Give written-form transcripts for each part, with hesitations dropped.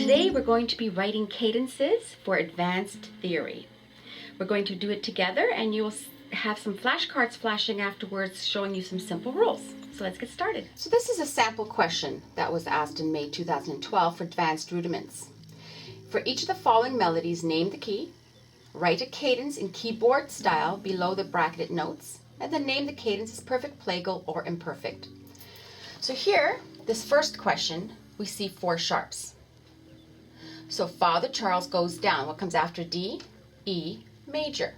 Today we're going to be writing cadences for advanced theory. We're going to do it together and you will have some flashcards flashing afterwards showing you some simple rules. So let's get started. So this is a sample question that was asked in May 2012 for advanced rudiments. For each of the following melodies, name the key, write a cadence in keyboard style below the bracketed notes, and then name the cadence as perfect, plagal, or imperfect. So here, this first question, we see 4 sharps. So Father Charles goes down. What comes after D? E major.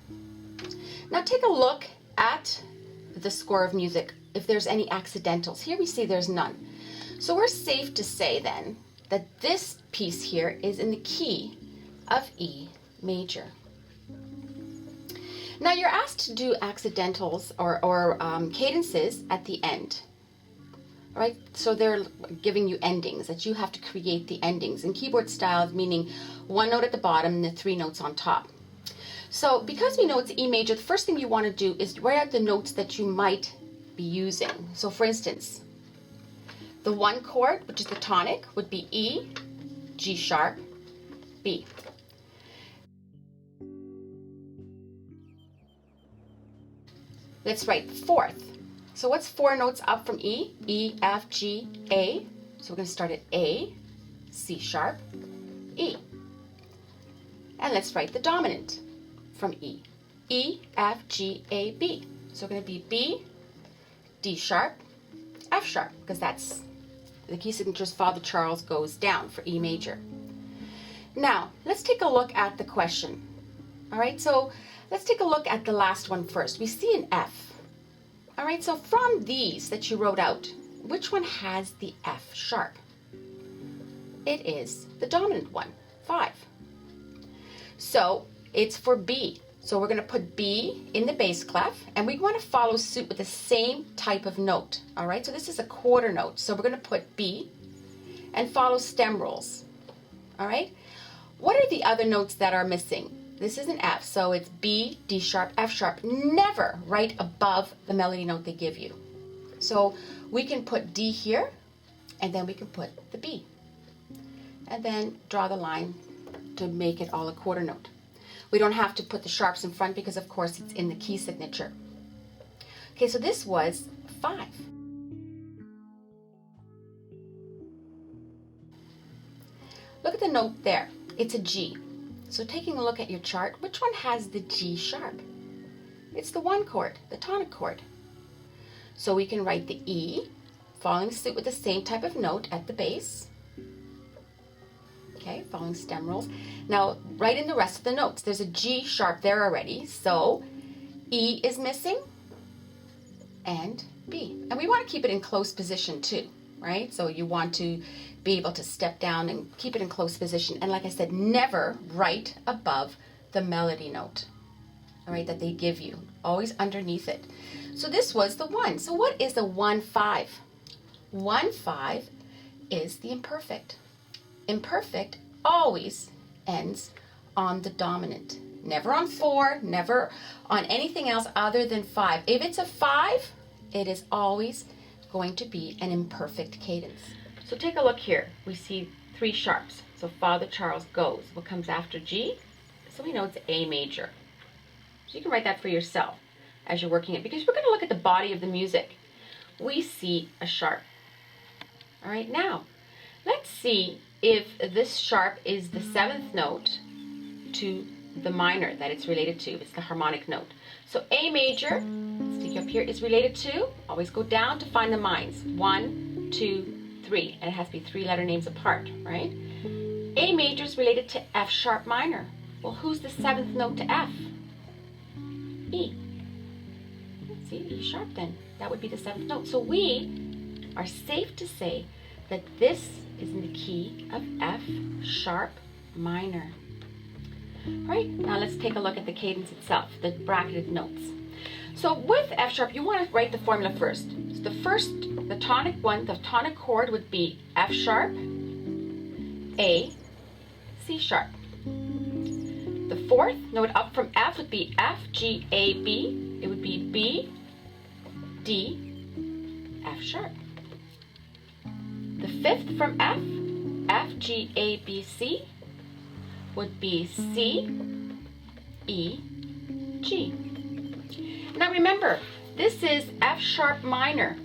Now take a look at the score of music if there's any accidentals. Here we see there's none. So we're safe to say then that this piece here is in the key of E major. Now you're asked to do accidentals or cadences at the end. All right, so they're giving you endings that you have to create the endings. In keyboard style, meaning 1 note at the bottom and the 3 notes on top. So because we know it's E major, the first thing you want to do is write out the notes that you might be using. So for instance, the 1 chord, which is the tonic, would be E, G sharp, B. Let's write the 4th. So what's 4 notes up from E? E, F, G, A. So we're going to start at A, C sharp, E. And let's write the dominant from E. E, F, G, A, B. So we're going to be B, D sharp, F sharp, because that's the key signature's Father Charles goes down for E major. Now, let's take a look at the question. All right, so let's take a look at the last one first. We see an F. All right, so from these that you wrote out, which one has the F sharp? It is the dominant one, 5. So it's for B. So we're going to put B in the bass clef, and we want to follow suit with the same type of note. All right, so this is a quarter note. So we're going to put B and follow stem rolls. All right, what are the other notes that are missing? This is an F, so it's B, D sharp, F sharp. Never right above the melody note they give you. So we can put D here, and then we can put the B. And then draw the line to make it all a quarter note. We don't have to put the sharps in front because, of course, it's in the key signature. Okay, so this was 5. Look at the note there. It's a G. So taking a look at your chart, which one has the G sharp? It's the 1 chord, the tonic chord. So we can write the E, following suit with the same type of note at the base. Okay, following stem rolls. Now, write in the rest of the notes. There's a G sharp there already, so E is missing, and B. And we want to keep it in close position too, right? So you want to be able to step down and keep it in close position. And like I said, never right above the melody note, all right, that they give you. Always underneath it. So this was the 1. So what is the 1-5? 1-5 is the imperfect. Imperfect always ends on the dominant. Never on 4, never on anything else other than 5. If it's a 5, it is always going to be an imperfect cadence. So take a look here. We see 3 sharps. So Father Charles goes. What comes after G? So we know it's A major. So you can write that for yourself as you're working it, because we're going to look at the body of the music. We see a sharp. All right, now let's see if this sharp is the 7th note to the minor that it's related to. It's the harmonic note. So A major, let's stick up here, is related to, always go down to find the minds. 1, 2, 3, and it has to be 3-letter names apart, right? A major is related to F sharp minor. Well, who's the 7th note to F? E. See, E sharp then. That would be the 7th note. So we are safe to say that this is in the key of F sharp minor. All right, now let's take a look at the cadence itself, the bracketed notes. So with F sharp, you want to write the formula first. So the tonic one, the tonic chord would be F sharp, A, C sharp. The 4th note up from F would be F, G, A, B. It would be B, D, F sharp. The 5th from F, F, G, A, B, C would be C, E, G. Now remember, this is F sharp minor.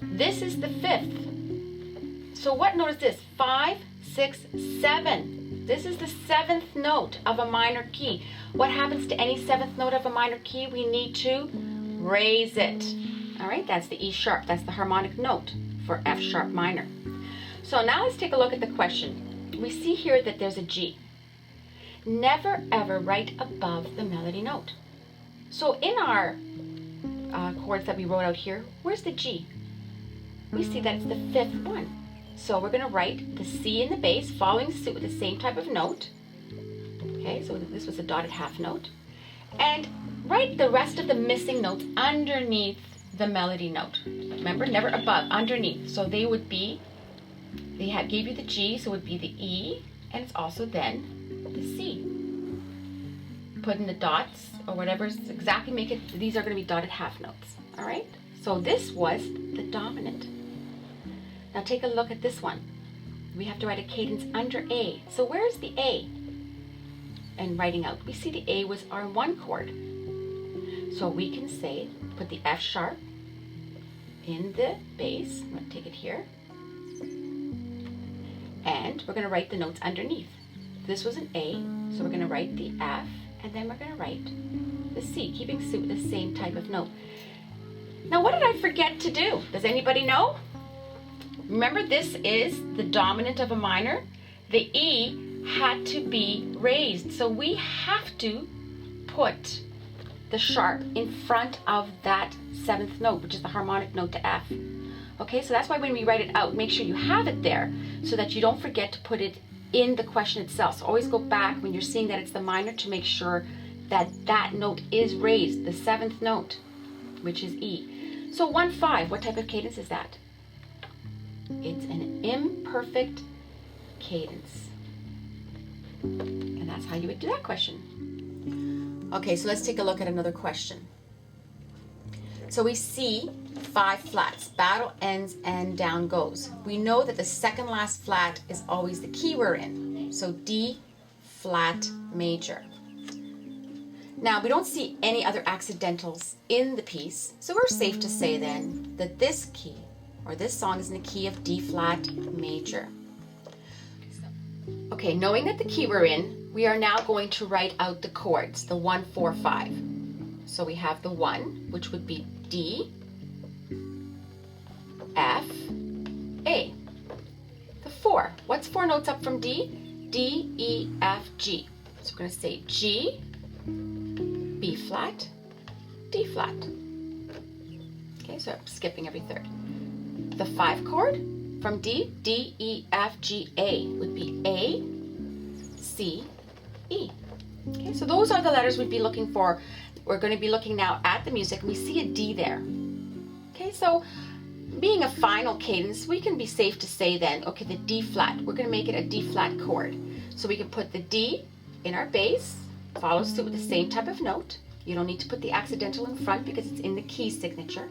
This is the fifth. So what note is this? 5, 6, 7. This is the seventh note of a minor key. What happens to any seventh note of a minor key? We need to raise it. All right, that's the E sharp. That's the harmonic note for F sharp minor. So now let's take a look at the question. We see here that there's a G. Never ever write above the melody note. So in our chords that we wrote out here, where's the G? We see that it's the fifth one. So we're going to write the C in the bass, following suit with the same type of note. Okay, so this was a dotted half note. And write the rest of the missing notes underneath the melody note. Remember, never above, underneath. So they would be, gave you the G, so it would be the E, and it's also then the C. Put in the dots or whatever, exactly make it, these are going to be dotted half notes. All right, so this was the dominant. Now take a look at this one. We have to write a cadence under A. So where's the A? And writing out, we see the A was our one chord. So we can say, put the F sharp in the bass. I'm going to take it here. And we're going to write the notes underneath. This was an A, so we're going to write the F, and then we're going to write the C, keeping suit with the same type of note. Now what did I forget to do? Does anybody know? Remember, this is the dominant of a minor. The E had to be raised, so we have to put the sharp in front of that seventh note, which is the harmonic note to F. Okay, so that's why when we write it out, make sure you have it there so that you don't forget to put it in the question itself. So always go back when you're seeing that it's the minor to make sure that that note is raised, the seventh note, which is E. So 1-5, what type of cadence is that? It's an imperfect cadence. And that's how you would do that question. Okay, so let's take a look at another question. So we see 5 flats, battle ends and down goes. We know that the second last flat is always the key we're in. So D flat major. Now we don't see any other accidentals in the piece, so we're safe to say then that this key or this song is in the key of D flat major. Okay, knowing that the key we're in, we are now going to write out the chords, the 1, 4, 5. So we have the 1, which would be D, F, A. The 4, what's 4 notes up from D? D, E, F, G. So we're going to say G, B flat, D flat. Okay, so I'm skipping every third. The 5 chord from D, D, E, F, G, A would be A, C, E. Okay, so those are the letters we'd be looking for. We're going to be looking now at the music, and we see a D there. Okay, so being a final cadence, we can be safe to say then, okay, the D flat, we're going to make it a D flat chord. So we can put the D in our bass, follow suit with the same type of note. You don't need to put the accidental in front because it's in the key signature.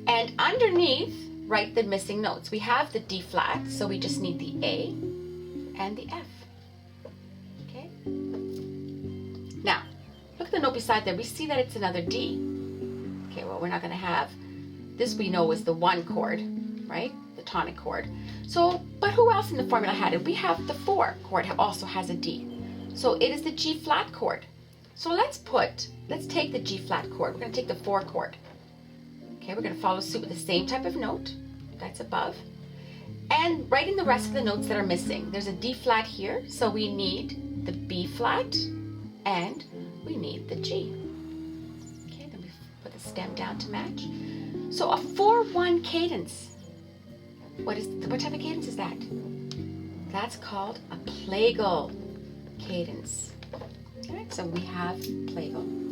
And underneath, write the missing notes. We have the D flat, so we just need the A and the F. Okay? Now, look at the note beside there. We see that it's another D. Okay, well, we're not going to have, this we know is the 1 chord, right? The tonic chord. So, but who else in the formula had it? We have the 4 chord also has a D. So it is the G flat chord. So let's take the G flat chord. We're going to take the 4 chord. Okay, we're going to follow suit with the same type of note that's above. And write in the rest of the notes that are missing. There's a D flat here, so we need the B flat and we need the G. Okay, then we put the stem down to match. So a 4-1 cadence. What type of cadence is that? That's called a plagal cadence. Alright, so we have plagal.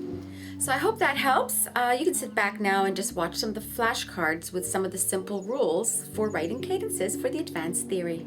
So I hope that helps. You can sit back now and just watch some of the flashcards with some of the simple rules for writing cadences for the advanced theory.